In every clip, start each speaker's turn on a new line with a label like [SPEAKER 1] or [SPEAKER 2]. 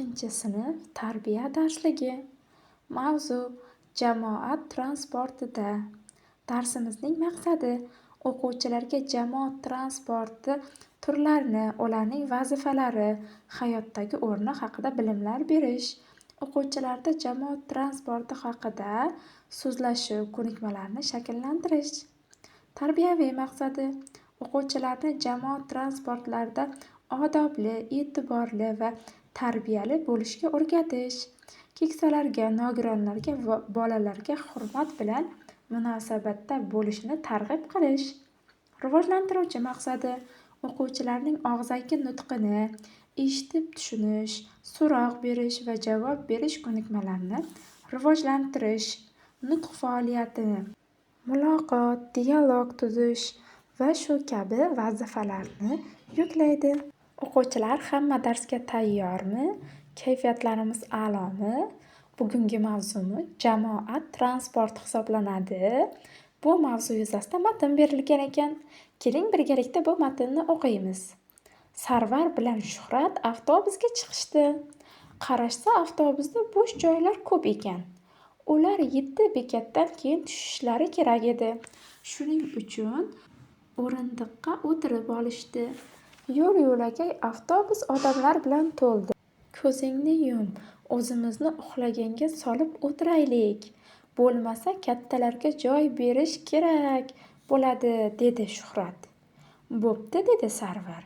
[SPEAKER 1] 5-sinf tarbiya darsligi. Mavzu: jamoat transportida. Darsimizning maqsadi: o'quvchilarga jamoat transporti turlarini, ularning vazifalari, hayotdagi o'rni haqida bilimlar berish. O'quvchilarda jamoat transporti haqida so'zlashuv ko'nikmalarini shakllantirish. Tarbiyaviy maqsadi: o'quvchilarni jamoat transportlarida odobli, e'tiborli va tarbiyali bo'lishga o'rgatish. Keksalarga, nogironlarga va bolalarga hurmat bilan munosabatda bo'lishni targ'ib qilish. Rivojlantiruvchi maqsadi: o'quvchilarning og'zaki nutqini, eshitib tushunish, so'roq berish va javob berish ko'nikmalarini rivojlantirish. Nutq faoliyatini muloqot, dialog tuzish va shu kabi vazifalarni yuklaydi. O'quvchilar hamma darsga tayyormi? Kayfiyatlarimiz a'lomi? Bugungi mavzumiz jamoat transporti hisoblanadi. Bu mavzu yuzasidan matn berilgan ekan. Keling birgalikda bu matnni o'qiymiz. Sarvar bilan Shuhrat avtobusga chiqishdi. Qarashsa, avtobusda bo'sh joylar ko'p ekan. Ular 7 bekatdan keyin tushishlari kerak edi. Shuning uchun o'rindiqqa o'tirib olishdi. Yo'l-yo'lakay avtobus odamlar bilan to'ldi. Ko'zingni yum, o'zimizni uxlaganga solib o'tiraylik. Bo'lmasa kattalarga joy berish kerak bo'ladi, dedi Shuhrat. Bo'pti, dedi Sarvar.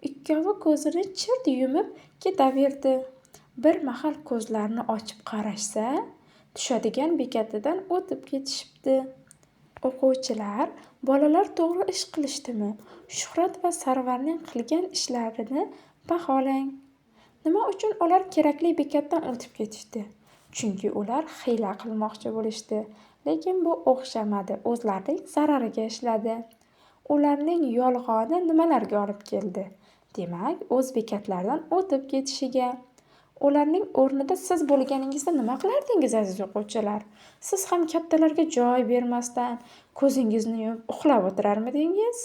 [SPEAKER 1] Ikkovi ko'zini chirt yumib ketaverdi. Bir mahal ko'zlarini ochib qarashsa, tushadigan bekatidan o'tib ketishibdi. O'quvchilar, bolalar to'g'ri ish qilishdimi? Shuhrat va Sarvarning qilgan ishlarini baholang. Nima uchun ular kerakli bekatdan o'tib ketishdi? Chunki ular hiyla qilmoqchi bo'lishdi. Lekin bu o'xshamadi, o'zlarining zarariga ishladi. Ularning yolg'oni nimalarga olib keldi? Demak, o'z bekatlaridan o'tib ketishiga. Ularning o'rnida siz bo'lganingizda nima qilardingiz, aziz o'quvchilar? Siz ham kattalarga joy bermasdan ko'zingizni yumib uxlab o'tirarmidingiz?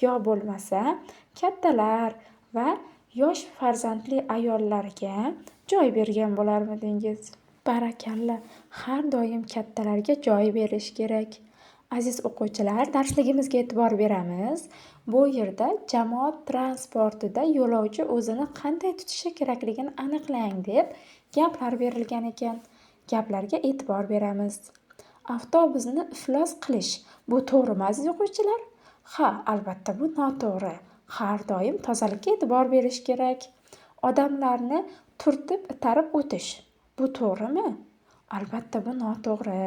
[SPEAKER 1] Yo bo'lmasa, kattalar va yosh farzandli ayollarga joy bergan bo'larmidingiz? Barakalla, har doim kattalarga joy berish kerak. Aziz o'quvchilar, darsligimizga e'tibor beramiz. Bu yerda jamoat transportida yo'lovchi o'zini qanday tutishi kerakligini aniqlang deb gaplar berilgan ekan. Gaplarga e'tibor beramiz. Avtobusni iflos qilish. Bu to'g'rimi, aziz o'quvchilar? Ha, albatta bu noto'g'ri. Har doim tozalikka e'tibor berish kerak. Odamlarni turtib itarib o'tish. Bu to'g'rimi? Albatta bu noto'g'ri.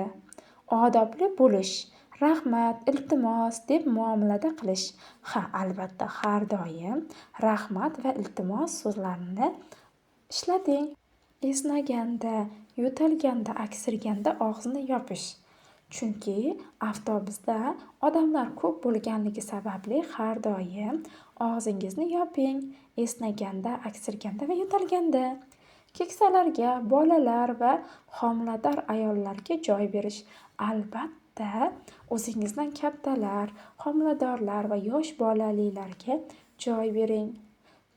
[SPEAKER 1] Odobli bo'lish, rahmat, iltimos deb muomalada qilish. Ha, albatta har doim rahmat va iltimos so'zlarini ishlating. Esnaganda, yo'talganda, aksirganda og'izni yopish. Chunki avtobusda odamlar ko'p bo'lganligi sababli har doim og'zingizni yoping. Esnaganda, aksirganda va yo'talganda. Keksalarga, bolalar va homilador ayollarga joy berish. Albatta, o'zingizdan kattalar, homiladorlar va yosh bolalilarga joy bering.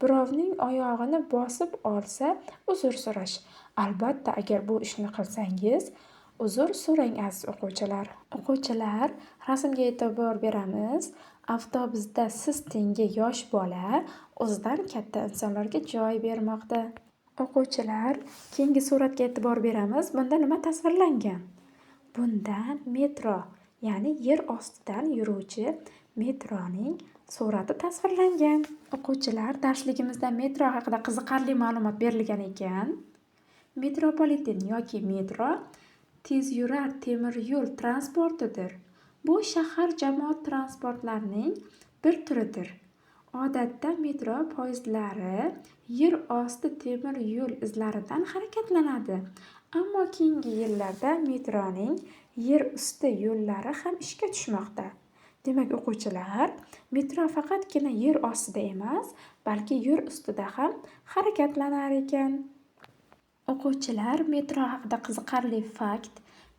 [SPEAKER 1] Birovning oyog'ini bosib olsa, uzr so'rash. Albatta, agar bu ishni qilsangiz, uzr so'rang, aziz o'quvchilar. O'quvchilar, rasmga e'tibor beramiz. Avtobusda siz tengi yosh bola o'zidan katta insonlarga joy bermoqda. O'quvchilar, keyingi suratga e'tibor beramiz. Bunda nima tasvirlangan? Bunda metro, ya'ni yer ostidan yuruvchi metroning surati tasvirlangan. O'quvchilar, darsligimizda metro haqida qiziqarli ma'lumot berilgan ekan. Metropoliten yoki metro tezyurar temir yo'l transportidir. Bu shahar jamoat transportlarining bir turidir. Odatda metro poyezdlari yer osti temir yo'l izlaridan harakatlanadi. Ammo keyingi yillarda metroning yer usti yo'llari ham ishga tushmoqda. Demak, o'quvchilar, metro faqatgina yer ostida emas, balki yer ustida ham harakatlanar ekan. O'quvchilar, metro haqida qiziqarli fakt.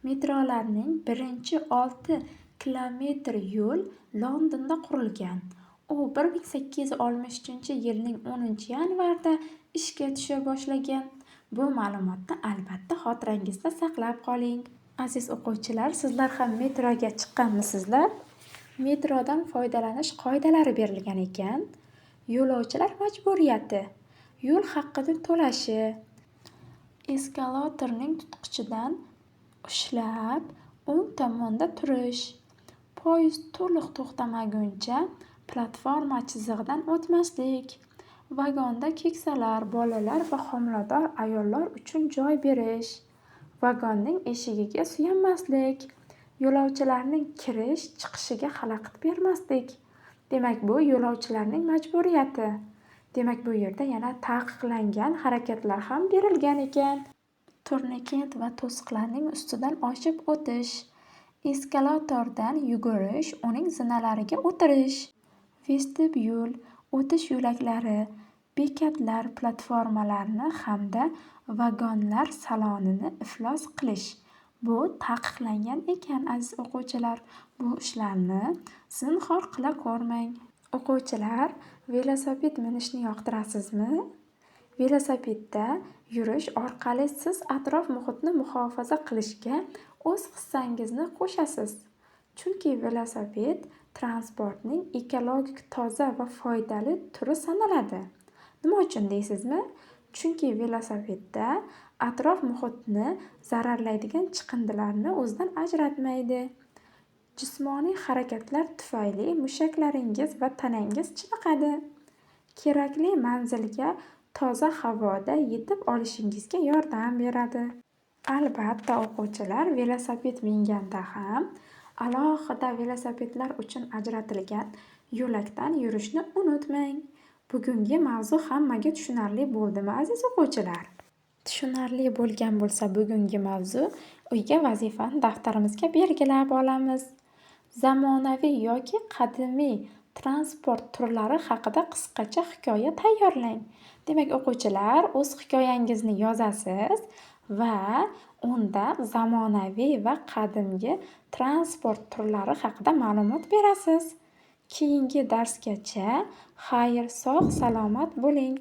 [SPEAKER 1] Metrolarning birinchi 6 kilometr yo'l Londonda qurilgan. U 1863-yilning 10-yanvarida ishga tusha boshlagan. Bu ma'lumotni albatta xotirangizda saqlab qoling. Aziz o'quvchilar, sizlar ham metroga chiqqanmisizlar? Metrodan foydalanish qoidalari berilgan ekan. Yo'lovchilar majburiyati, yo'l haqini to'lashi, eskalatorning tutqichidan ushlab, o'ng tomonda turish, poyezd to'liq to'xtamaguncha platforma chizig'idan o'tmaslik, vagonda keksalar, bolalar va homilador ayollar uchun joy berish, vagonning eshigiga suyanmaslik, yo'lovchilarning kirish-chiqishiga xalaqit bermaslik. Demak, bu yo'lovchilarning majburiyati. Demak, bu yerda yana taqiqlangan harakatlar ham berilgan ekan. Turniket va to'siqlarning ustidan oshib o'tish, eskalatordan yugurish, uning zinalariga o'tirish, vestibyul, o'tish yo'laklari, bekatlar, platformalarni hamda vagonlar salonini iflos qilish. Bu taqiqlangan ekan, aziz o'quvchilar. Bu ishlarni zinhor qila ko'rmang. O'quvchilar, velosiped minishni yoqtirasizmi? Velosipedda yurish orqali siz atrof muhitni muhofaza qilishga o'z hissangizni qo'shasiz. Chunki velosiped transportning ekologik toza va foydali turi sanaladi. Nima uchun deysizmi? Chunki velosipedda atrof muhitni zararlaydigan chiqindilarni o'zidan ajratmaydi. Jismoniy harakatlar tufayli mushaklaringiz va tanangiz chiniqadi. Kerakli manzilga toza havoda yetib olishingizga yordam beradi. Albatta o'quvchilar, velosiped minganda ham alohida velosipedlar uchun ajratilgan yo'lakdan yurishni unutmang. Bugungi mavzu hammaga tushunarli bo'ldimi, aziz o'quvchilar? Tushunarli bo'lgan bo'lsa bugungi mavzu, uyga vazifani daftarimizga belgilab olamiz. Zamonaviy yoki qadimiy transport turlari haqida qisqacha hikoya tayyorlang. Demak, o'quvchilar, o'z hikoyangizni yozasiz va unda zamonaviy va qadimgi transport turlari haqida ma'lumot berasiz. Keyingi darsgacha xayr, sog' salomat bo'ling.